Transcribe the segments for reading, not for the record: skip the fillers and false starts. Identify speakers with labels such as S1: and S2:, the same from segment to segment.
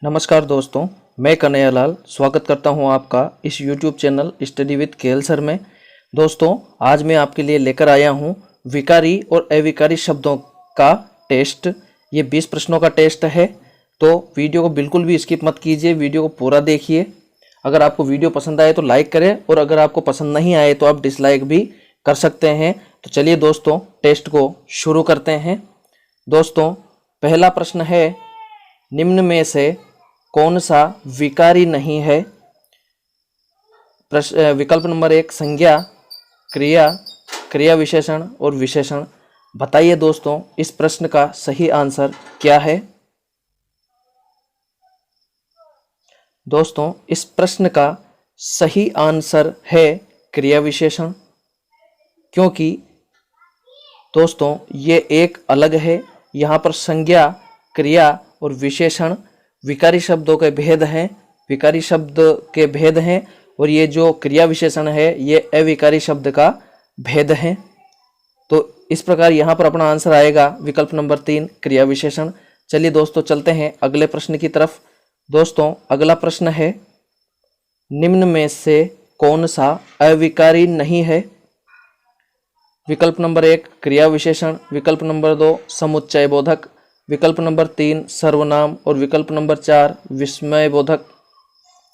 S1: नमस्कार दोस्तों, मैं कन्हैयालाल स्वागत करता हूं आपका इस YouTube channel study with KL sir में। दोस्तों, आज मैं आपके लिए लेकर आया हूं विकारी और अविकारी शब्दों का टेस्ट। ये 20 प्रश्नों का टेस्ट है, तो वीडियो को बिल्कुल भी स्किप मत कीजिए, वीडियो को पूरा देखिए। अगर आपको वीडियो पसंद आए तो लाइक करें, और अगर आपको पसंद नहीं आए तो आप डिसलाइक भी कर सकते हैं। तो चलिए दोस्तों, टेस्ट को शुरू करते हैं। दोस्तों, पहला प्रश्न है, निम्न में से कौन सा विकारी नहीं है? विकल्प नंबर 1 संज्ञा, क्रिया, क्रिया विशेषण और विशेषण। बताइए दोस्तों, इस प्रश्न का सही आंसर क्या है? दोस्तों, इस प्रश्न का सही आंसर है क्रिया विशेषण, क्योंकि दोस्तों ये एक अलग है। यहाँ पर संज्ञा, क्रिया और विशेषण विकारी शब्दों के भेद हैं, विकारी शब्द के भेद हैं, और ये जो क्रिया विशेषण है ये अविकारी शब्द का भेद है। तो इस प्रकार यहाँ पर अपना आंसर आएगा विकल्प नंबर 3 क्रिया विशेषण। चलिए दोस्तों, चलते हैं अगले प्रश्न की तरफ। दोस्तों, अगला प्रश्न है, निम्न में से कौन सा अविकारी नहीं है? विकल्प नंबर 1 क्रिया विशेषण, विकल्प नंबर 2 समुच्चय बोधक, विकल्प नंबर 3 सर्वनाम और विकल्प नंबर 4 विस्मय बोधक।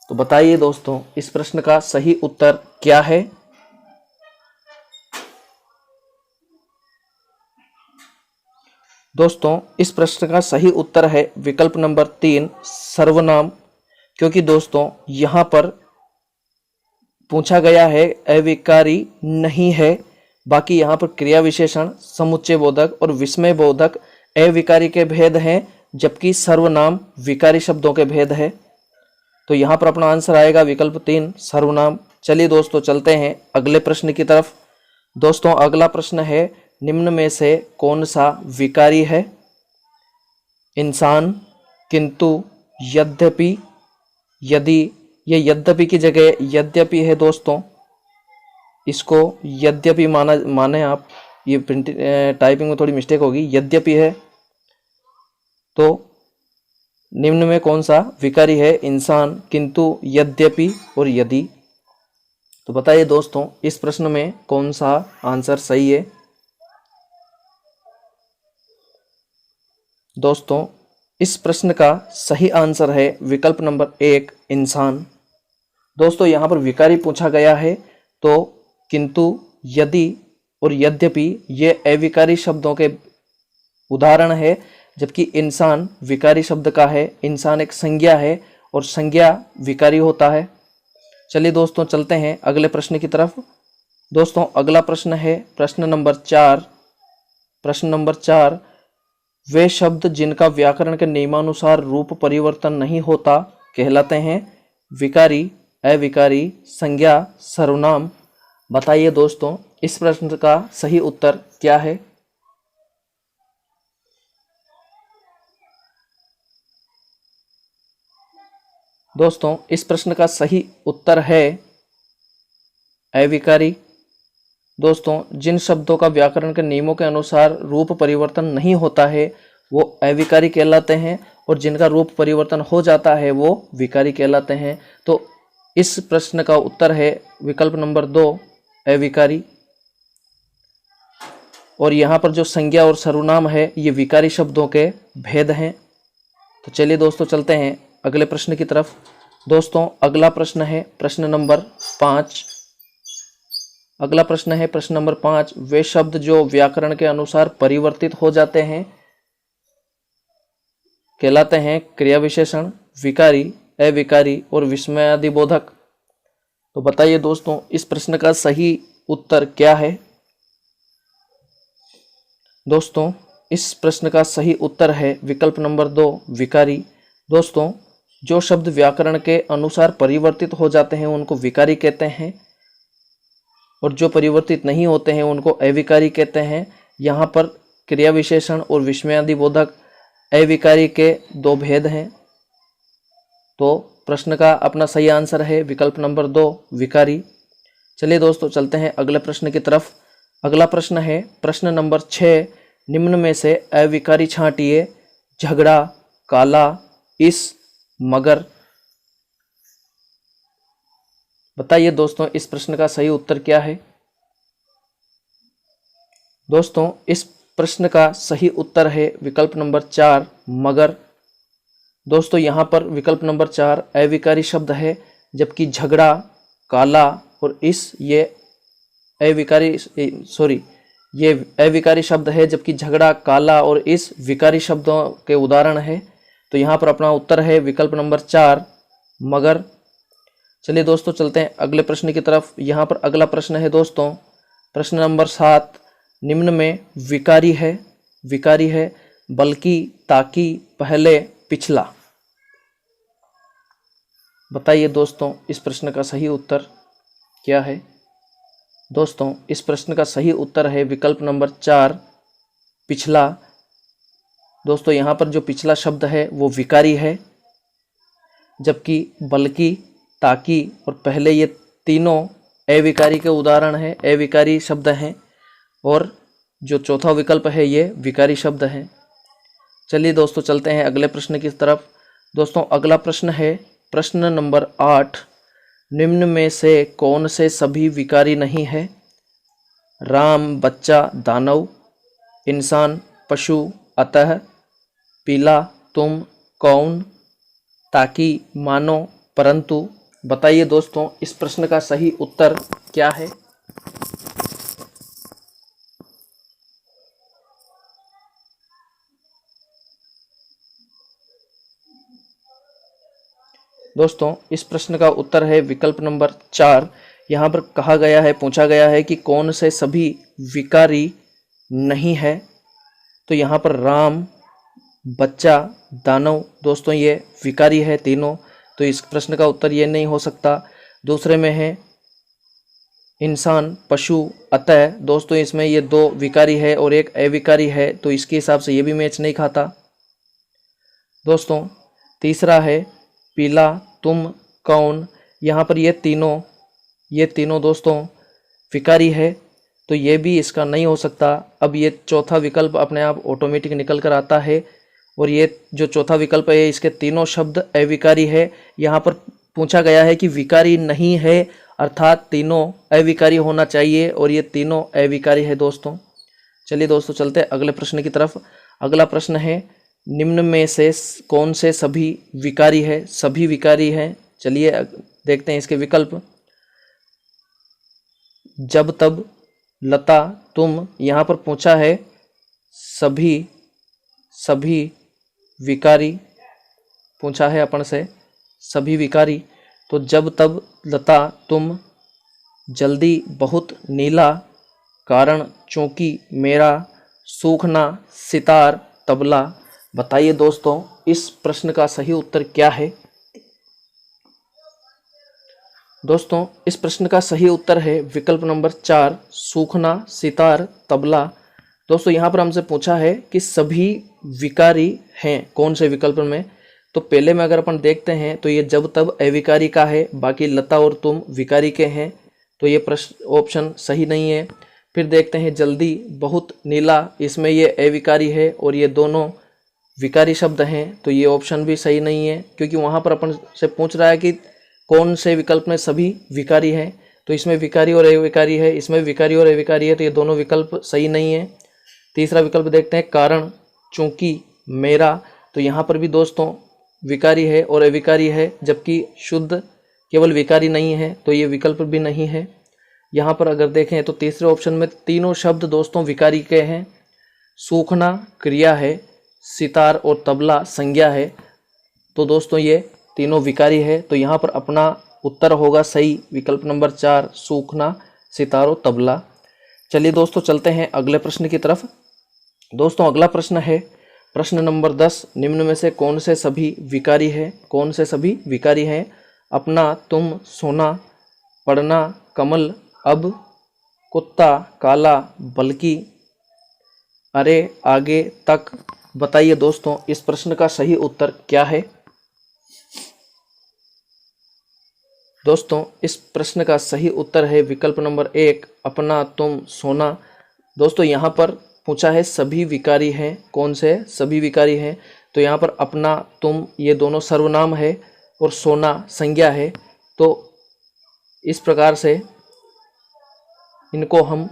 S1: तो बताइए दोस्तों, इस प्रश्न का सही उत्तर क्या है? दोस्तों, इस प्रश्न का सही उत्तर है विकल्प नंबर 3 सर्वनाम, क्योंकि दोस्तों यहां पर पूछा गया है अविकारी नहीं है। बाकी यहाँ पर क्रिया विशेषण, समुच्चय बोधक और विस्मय बोधक अविकारी के भेद हैं, जबकि सर्वनाम विकारी शब्दों के भेद है। तो यहाँ पर अपना आंसर आएगा विकल्प 3 सर्वनाम। चलिए दोस्तों, चलते हैं अगले प्रश्न की तरफ। दोस्तों, अगला प्रश्न है, निम्न में से कौन सा विकारी है? इंसान, किंतु, यद्यपि, यदि। ये यद्यपि की जगह यद्यपि है दोस्तों, इसको यद्यपि माने आप। ये प्रिंट टाइपिंग में थोड़ी मिस्टेक होगी, यद्यपि है। तो निम्न में कौन सा विकारी है? इंसान, किंतु, यद्यपि और यदि। तो बताइए दोस्तों, इस प्रश्न में कौन सा आंसर सही है? दोस्तों, इस प्रश्न का सही आंसर है विकल्प नंबर 1 इंसान। दोस्तों, यहाँ पर विकारी पूछा गया है, तो किंतु, यदि और यद्यपि ये अविकारी शब्दों के उदाहरण है, जबकि इंसान विकारी शब्द का है। इंसान एक संज्ञा है और संज्ञा विकारी होता है। चलिए दोस्तों, चलते हैं अगले प्रश्न की तरफ। दोस्तों, अगला प्रश्न है प्रश्न नंबर 4। प्रश्न नंबर 4, वे शब्द जिनका व्याकरण के नियमानुसार रूप परिवर्तन नहीं होता कहलाते हैं विकारी, अविकारी, संज्ञा, सर्वनाम। बताइए दोस्तों, इस प्रश्न का सही उत्तर क्या है? दोस्तों, इस प्रश्न का सही उत्तर है अविकारी। दोस्तों, जिन शब्दों का व्याकरण के नियमों के अनुसार रूप परिवर्तन नहीं होता है वो अविकारी कहलाते हैं, और जिनका रूप परिवर्तन हो जाता है वो विकारी कहलाते हैं। तो इस प्रश्न का उत्तर है विकल्प नंबर 2 अविकारी। और यहाँ पर जो संज्ञा और सर्वनाम है ये विकारी शब्दों के भेद हैं। तो चलिए दोस्तों, चलते हैं अगले प्रश्न की तरफ। दोस्तों, अगला प्रश्न है प्रश्न नंबर 5। अगला प्रश्न है प्रश्न नंबर 5, वे शब्द जो व्याकरण के अनुसार परिवर्तित हो जाते हैं कहलाते हैं क्रिया विशेषण, विकारी, अविकारी और विस्मयादि बोधक। तो बताइए दोस्तों, इस प्रश्न का सही उत्तर क्या है? दोस्तों, इस प्रश्न का सही उत्तर है विकल्प नंबर 2 विकारी। दोस्तों, जो शब्द व्याकरण के अनुसार परिवर्तित हो जाते हैं उनको विकारी कहते हैं, और जो परिवर्तित नहीं होते हैं उनको अविकारी कहते हैं। यहाँ पर क्रिया विशेषण और विस्मयादि बोधक अविकारी के 2 भेद हैं। तो प्रश्न का अपना सही आंसर है विकल्प नंबर 2 विकारी। चलिए दोस्तों, चलते हैं अगले प्रश्न की तरफ। अगला प्रश्न है प्रश्न नंबर 6, निम्न में से अविकारी छांटिए झगड़ा, काला, इस मगर। बताइए दोस्तों इस प्रश्न का सही उत्तर क्या है। दोस्तों इस प्रश्न का सही उत्तर है विकल्प नंबर 4 मगर। दोस्तों यहाँ पर विकल्प नंबर 4 अविकारी शब्द है, जबकि झगड़ा, काला और इस ये अविकारी शब्द है, जबकि झगड़ा, काला और इस विकारी शब्दों के उदाहरण है। तो यहाँ पर अपना उत्तर है विकल्प नंबर 4 मगर। चलिए दोस्तों चलते हैं अगले प्रश्न की तरफ। यहाँ पर अगला प्रश्न है दोस्तों प्रश्न नंबर 7, निम्न में विकारी है बल्कि, ताकि, पहले, पिछला। बताइए दोस्तों इस प्रश्न का सही उत्तर क्या है। दोस्तों इस प्रश्न का सही उत्तर है विकल्प नंबर 4 पिछला। दोस्तों यहाँ पर जो पिछला शब्द है वो विकारी है, जबकि बल्कि, ताकि और पहले ये तीनों अविकारी के उदाहरण हैं, अविकारी शब्द हैं, और जो चौथा विकल्प है ये विकारी शब्द है। चलिए दोस्तों चलते हैं अगले प्रश्न की तरफ। दोस्तों अगला प्रश्न है प्रश्न नंबर 8, निम्न में से कौन से सभी विकारी नहीं है। राम, बच्चा, दानव, इंसान, पशु, अतः, पीला, तुम, कौन, ताकि, मानो, परंतु। बताइए दोस्तों इस प्रश्न का सही उत्तर क्या है। दोस्तों इस प्रश्न का उत्तर है विकल्प नंबर 4। यहाँ पर कहा गया है, पूछा गया है कि कौन से सभी विकारी नहीं है। तो यहाँ पर राम, बच्चा, दानव दोस्तों ये विकारी है तीनों, तो इस प्रश्न का उत्तर ये नहीं हो सकता। दूसरे में है इंसान, पशु, अतः दोस्तों इसमें ये 2 विकारी है और एक अविकारी है, तो इसके हिसाब से ये भी मैच नहीं खाता। दोस्तों तीसरा है पीला, तुम, कौन, यहाँ पर ये तीनों दोस्तों विकारी है, तो ये भी इसका नहीं हो सकता। अब ये चौथा विकल्प अपने आप ऑटोमेटिक निकल कर आता है, और ये जो चौथा विकल्प है इसके तीनों शब्द अविकारी है। यहाँ पर पूछा गया है कि विकारी नहीं है, अर्थात तीनों अविकारी होना चाहिए, और ये तीनों अविकारी है दोस्तों। चलिए दोस्तों चलते हैं अगले प्रश्न की तरफ। अगला प्रश्न है निम्न में से कौन से सभी विकारी है। सभी विकारी हैं, चलिए देखते हैं इसके विकल्प। जब, तब, लता, तुम, यहाँ पर पूछा है सभी विकारी पूछा है अपन से, सभी विकारी। तो जब, तब, लता, तुम, जल्दी, बहुत, नीला, कारण, चूंकि, मेरा, सूखना, सितार, तबला। बताइए दोस्तों इस प्रश्न का सही उत्तर क्या है। दोस्तों इस प्रश्न का सही उत्तर है विकल्प नंबर 4 सूखना, सितार, तबला। दोस्तों यहाँ पर हमसे पूछा है कि सभी विकारी हैं कौन से विकल्प में। तो पहले में अगर अपन देखते हैं तो ये जब, तब अविकारी का है, बाकी लता और तुम विकारी के हैं, तो ये प्रश्न ऑप्शन सही नहीं है। फिर देखते हैं जल्दी, बहुत, नीला, इसमें ये अविकारी है और ये दोनों विकारी शब्द हैं, तो ये ऑप्शन भी सही नहीं है, क्योंकि वहाँ पर अपन से पूछ रहा है कि कौन से विकल्प में सभी विकारी हैं। तो इसमें विकारी और अविकारी है, इसमें विकारी और अविकारी है, तो ये दोनों विकल्प सही नहीं है। तीसरा विकल्प देखते हैं कारण, चूंकि, मेरा। तो यहाँ पर भी दोस्तों विकारी है और अविकारी है, जबकि शुद्ध केवल विकारी नहीं है, तो ये विकल्प भी नहीं है। यहाँ पर अगर देखें तो तीसरे ऑप्शन में तीनों शब्द दोस्तों विकारी के हैं। सूखना क्रिया है, सितार और तबला संज्ञा है, तो दोस्तों ये तीनों विकारी है। तो यहाँ पर अपना उत्तर होगा सही विकल्प नंबर 4 सूखना, सितार और तबला। चलिए दोस्तों चलते हैं अगले प्रश्न की तरफ। दोस्तों अगला प्रश्न है प्रश्न नंबर 10, निम्न में से कौन से सभी विकारी है। कौन से सभी विकारी हैं। अपना, तुम, सोना, पढ़ना, कमल, अब, कुत्ता, काला, बल्कि, अरे, आगे, तक। बताइए दोस्तों इस प्रश्न का सही उत्तर क्या है। दोस्तों इस प्रश्न का सही उत्तर है विकल्प नंबर 1 अपना, तुम, सोना। दोस्तों यहाँ पर पूछा है सभी विकारी हैं, कौन से सभी विकारी हैं। तो यहाँ पर अपना, तुम ये दोनों सर्वनाम है और सोना संज्ञा है। तो इस प्रकार से इनको हम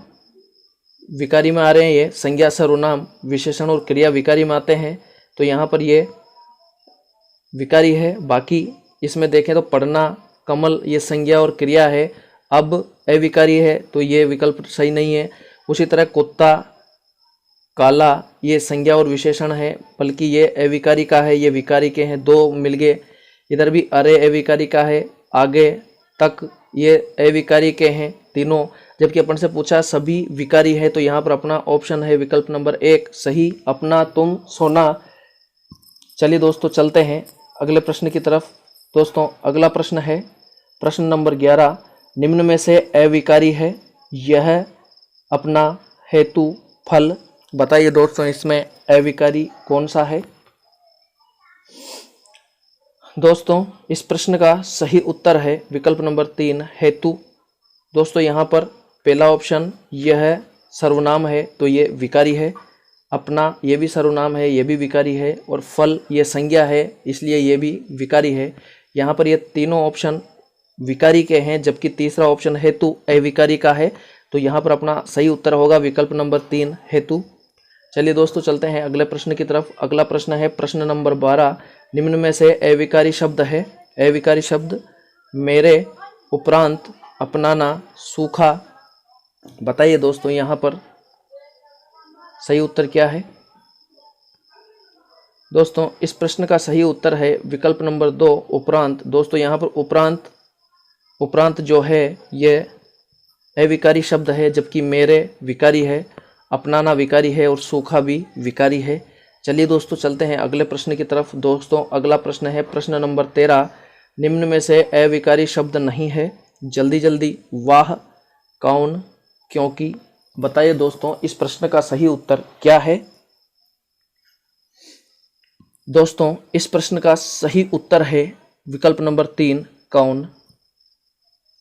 S1: विकारी में आ रहे हैं, ये संज्ञा सर्वनाम विशेषण और क्रिया विकारी में आते हैं। तो यहाँ पर ये विकारी है। बाकी इसमें देखें तो पढ़ना, कमल ये संज्ञा और क्रिया है। अब अविकारी है तो ये विकल्प सही नहीं है। उसी तरह कुत्ता, काला ये संज्ञा और विशेषण है, बल्कि ये अविकारी का है, ये विकारी के हैं, दो मिल गए। इधर भी अरे अविकारी का है, आगे तक ये अविकारी के हैं तीनों, जबकि अपन से पूछा सभी विकारी है। तो यहाँ पर अपना ऑप्शन है विकल्प नंबर 1 सही, अपना, तुम, सोना। चलिए दोस्तों चलते हैं अगले प्रश्न की तरफ। दोस्तों अगला प्रश्न है प्रश्न नंबर 11, निम्न में से अविकारी है यह अपना, हेतु, फल। बताइए दोस्तों इसमें अविकारी कौन सा है। दोस्तों इस प्रश्न का सही उत्तर है विकल्प नंबर 3 हेतु। दोस्तों यहाँ पर पहला ऑप्शन यह सर्वनाम है तो ये विकारी है, अपना ये भी सर्वनाम है, ये भी विकारी है, और फल ये संज्ञा है इसलिए ये भी विकारी है। यहाँ पर ये तीनों ऑप्शन विकारी के हैं, जबकि तीसरा ऑप्शन हेतु अविकारी का है। तो यहाँ पर अपना सही उत्तर होगा विकल्प नंबर 3 हेतु। चलिए दोस्तों चलते हैं अगले प्रश्न की तरफ। अगला प्रश्न है प्रश्न नंबर 12, निम्न में से अविकारी शब्द है। अविकारी शब्द मेरे उपरांत, अपनाना, सूखा। बताइए दोस्तों यहाँ पर सही उत्तर क्या है। दोस्तों इस प्रश्न का सही उत्तर है विकल्प नंबर 2 उपरांत। दोस्तों यहाँ पर उपरांत, उपरांत जो है ये अविकारी शब्द है, जबकि मेरे विकारी है, अपनाना विकारी है और सूखा भी विकारी है। चलिए दोस्तों चलते हैं अगले प्रश्न की तरफ। दोस्तों अगला प्रश्न है प्रश्न नंबर 13, निम्न में से अविकारी शब्द नहीं है। जल्दी जल्दी, वाह, कौन, क्योंकि। बताइए दोस्तों इस प्रश्न का सही उत्तर क्या है। दोस्तों इस प्रश्न का सही उत्तर है विकल्प नंबर 3 कौन,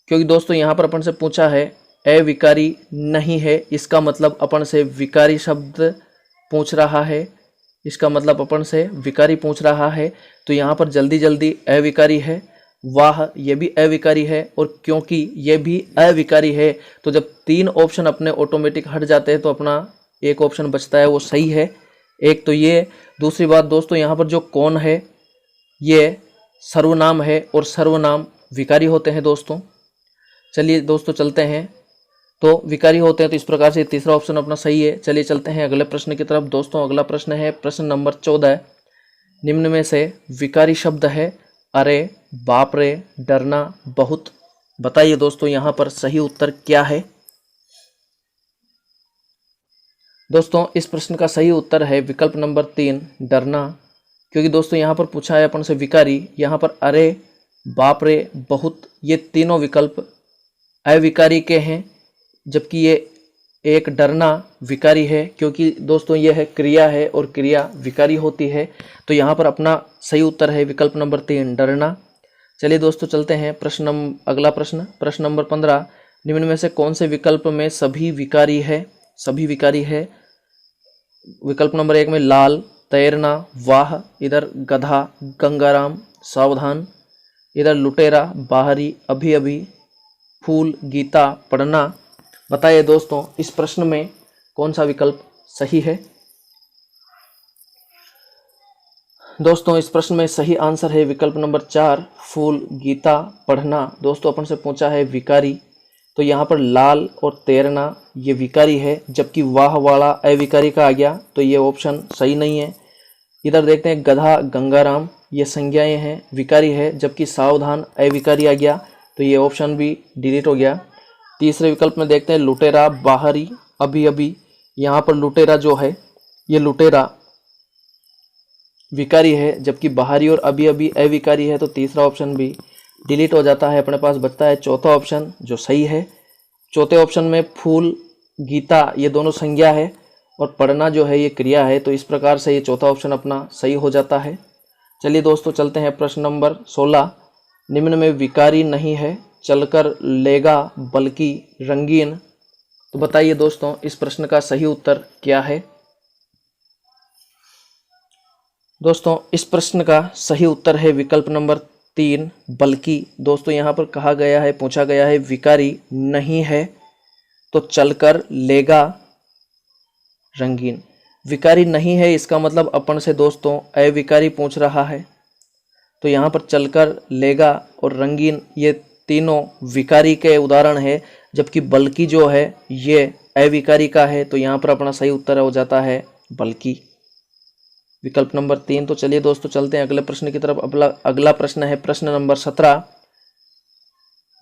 S1: क्योंकि दोस्तों यहाँ पर अपन से पूछा है अविकारी नहीं है, इसका मतलब अपन से विकारी शब्द पूछ रहा है, इसका मतलब अपन से विकारी पूछ रहा है। तो यहाँ पर जल्दी जल्दी अविकारी है, वाह ये भी अविकारी है, और क्योंकि ये भी अविकारी है। तो जब 3 ऑप्शन अपने ऑटोमेटिक हट जाते हैं तो अपना एक ऑप्शन बचता है वो सही है। एक तो ये, दूसरी बात दोस्तों यहाँ पर जो कौन है ये सर्वनाम है और सर्वनाम विकारी होते हैं दोस्तों। चलिए दोस्तों चलते हैं, तो विकारी होते हैं तो इस प्रकार से तीसरा ऑप्शन अपना सही है। चलिए चलते हैं अगले प्रश्न की तरफ। दोस्तों अगला प्रश्न है प्रश्न नंबर 14, निम्न में से विकारी शब्द है अरे, बाप रे, डरना, बहुत। बताइए दोस्तों यहाँ पर सही उत्तर क्या है। दोस्तों इस प्रश्न का सही उत्तर है विकल्प नंबर 3 डरना, क्योंकि दोस्तों यहाँ पर पूछा है अपन से विकारी। यहाँ पर अरे, बाप रे, बहुत ये तीनों विकल्प अविकारी के हैं, जबकि ये एक डरना विकारी है, क्योंकि दोस्तों ये है क्रिया है और क्रिया विकारी होती है। तो यहाँ पर अपना सही उत्तर है विकल्प नंबर 3 डरना। चलिए दोस्तों चलते हैं अगला प्रश्न, प्रश्न नंबर 15, निम्न में से कौन से विकल्प में सभी विकारी है। सभी विकारी है। विकल्प नंबर 1 में लाल, तैरना, वाह, इधर गधा, गंगाराम, सावधान, इधर लुटेरा, बाहरी, अभी अभी, फूल, गीता, पढ़ना। बताइए दोस्तों इस प्रश्न में कौन सा विकल्प सही है। दोस्तों इस प्रश्न में सही आंसर है विकल्प नंबर 4 फूल, गीता, पढ़ना। दोस्तों अपन से पूछा है विकारी, तो यहाँ पर लाल और तैरना ये विकारी है, जबकि वाह वाला अविकारी का आ गया, तो ये ऑप्शन सही नहीं है। इधर देखते हैं गधा, गंगाराम ये संज्ञाएं हैं, विकारी है, जबकि सावधान अविकारी आ गया, तो ये ऑप्शन भी डिलीट हो गया। तीसरे विकल्प में देखते हैं लुटेरा, बाहरी, अभी अभी। यहाँ पर लुटेरा जो है ये लुटेरा विकारी है, जबकि बाहरी और अभी अभी अविकारी है, तो तीसरा ऑप्शन भी डिलीट हो जाता है। अपने पास बचता है चौथा ऑप्शन जो सही है। चौथे ऑप्शन में फूल, गीता ये दोनों संज्ञा है और पढ़ना जो है ये क्रिया है, तो इस प्रकार से ये चौथा ऑप्शन अपना सही हो जाता है। चलिए दोस्तों चलते हैं प्रश्न नंबर 16, निम्न में विकारी नहीं है, चलकर लेगा बल्कि रंगीन। तो बताइए दोस्तों इस प्रश्न का सही उत्तर क्या है। दोस्तों इस प्रश्न का सही उत्तर है विकल्प नंबर 3 बल्कि। दोस्तों यहाँ पर कहा गया है, पूछा गया है विकारी नहीं है तो चलकर लेगा रंगीन। विकारी नहीं है इसका मतलब अपन से दोस्तों अविकारी पूछ रहा है, तो यहाँ पर चलकर लेगा और रंगीन ये तीनों विकारी के उदाहरण है, जबकि बल्कि जो है ये अविकारी का है। तो यहाँ पर अपना सही उत्तर हो जाता है बल्कि, विकल्प नंबर 3। तो चलिए दोस्तों चलते हैं अगले प्रश्न की तरफ। अगला प्रश्न है प्रश्न नंबर 17।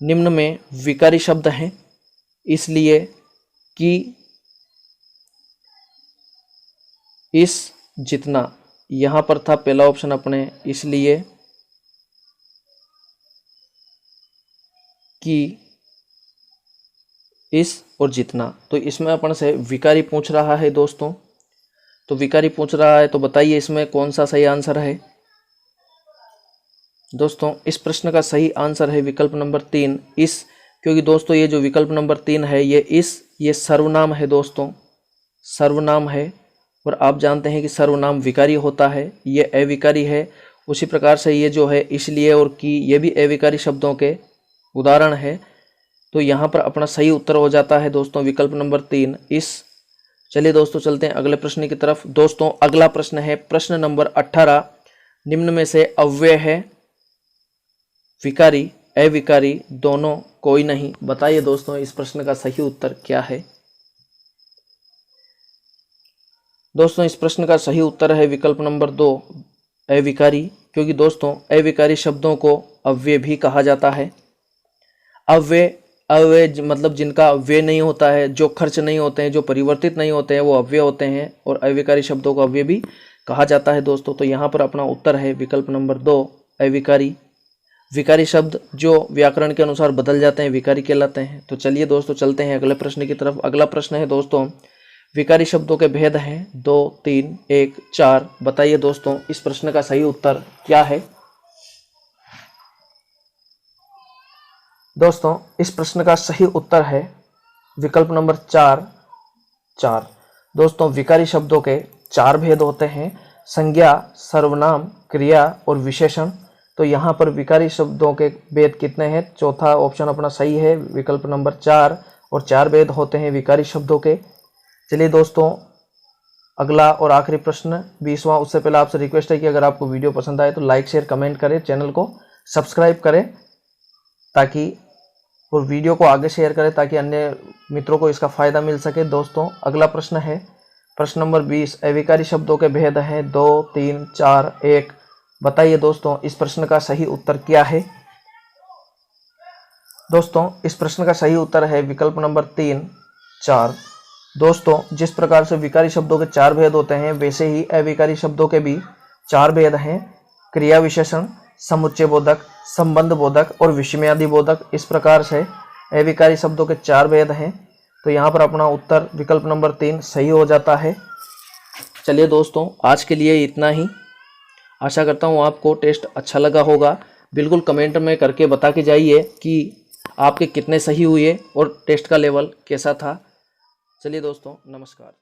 S1: निम्न में विकारी शब्द हैं इसलिए कि इस जितना, यहाँ पर था पहला ऑप्शन अपने इसलिए कि इस और जितना, तो इसमें अपन से विकारी पूछ रहा है दोस्तों। तो विकारी पूछ रहा है तो बताइए इसमें कौन सा सही आंसर है। दोस्तों इस प्रश्न का सही आंसर है विकल्प नंबर 3 इस, क्योंकि दोस्तों ये जो विकल्प नंबर 3 है ये सर्वनाम है दोस्तों, सर्वनाम है। और आप जानते हैं कि सर्वनाम विकारी होता है, ये अविकारी है। उसी प्रकार से ये जो है इसलिए और कि ये भी अविकारी शब्दों के उदाहरण है। तो यहाँ पर अपना सही उत्तर हो जाता है दोस्तों विकल्प नंबर 3 इस। चलिए दोस्तों चलते हैं अगले प्रश्न की तरफ। दोस्तों अगला प्रश्न है प्रश्न नंबर 18। निम्न में से अव्यय है विकारी अविकारी दोनों कोई नहीं। बताइए दोस्तों इस प्रश्न का सही उत्तर क्या है। दोस्तों इस प्रश्न का सही उत्तर है विकल्प नंबर 2 अविकारी, क्योंकि दोस्तों अविकारी शब्दों को अव्यय भी कहा जाता है। अव्यय मतलब जिनका अव्यय नहीं होता है, जो खर्च नहीं होते हैं, जो परिवर्तित नहीं होते हैं, वो अव्यय होते हैं। और अविकारी शब्दों को अव्यय भी कहा जाता है दोस्तों। तो यहाँ पर अपना उत्तर है विकल्प नंबर 2 अविकारी। विकारी शब्द जो व्याकरण के अनुसार बदल जाते हैं विकारी कहलाते हैं। तो चलिए दोस्तों चलते हैं अगले प्रश्न की तरफ। अगला प्रश्न है दोस्तों विकारी शब्दों के भेद हैं 2, 3, 1, 4। बताइए दोस्तों इस प्रश्न का सही उत्तर क्या है। दोस्तों इस प्रश्न का सही उत्तर है विकल्प नंबर 4। दोस्तों विकारी शब्दों के 4 भेद होते हैं, संज्ञा, सर्वनाम, क्रिया और विशेषण। तो यहाँ पर विकारी शब्दों के भेद कितने हैं, चौथा ऑप्शन अपना सही है विकल्प नंबर 4 और 4 भेद होते हैं विकारी शब्दों के। चलिए दोस्तों अगला और आखिरी प्रश्न 20वां। उससे पहले आपसे रिक्वेस्ट है कि अगर आपको वीडियो पसंद आए तो लाइक शेयर कमेंट करें, चैनल को सब्सक्राइब करें ताकि और वीडियो को आगे शेयर करें ताकि अन्य मित्रों को इसका फ़ायदा मिल सके। दोस्तों अगला प्रश्न है प्रश्न नंबर 20। अविकारी शब्दों के भेद हैं 2, 3, 4, 1। बताइए दोस्तों इस प्रश्न का सही उत्तर क्या है। दोस्तों इस प्रश्न का सही उत्तर है विकल्प नंबर 3, 4। दोस्तों जिस प्रकार से विकारी शब्दों के 4 भेद होते हैं वैसे ही अविकारी शब्दों के भी 4 भेद हैं, क्रिया विशेषण, समुच्चय बोधक, संबंध बोधक और विषमयादि बोधक। इस प्रकार से अविकारी शब्दों के 4 भेद हैं। तो यहाँ पर अपना उत्तर विकल्प नंबर 3 सही हो जाता है। चलिए दोस्तों आज के लिए इतना ही। आशा करता हूँ आपको टेस्ट अच्छा लगा होगा। बिल्कुल कमेंट में करके बता के जाइए कि आपके कितने सही हुए और टेस्ट का लेवल कैसा था। चलिए दोस्तों नमस्कार।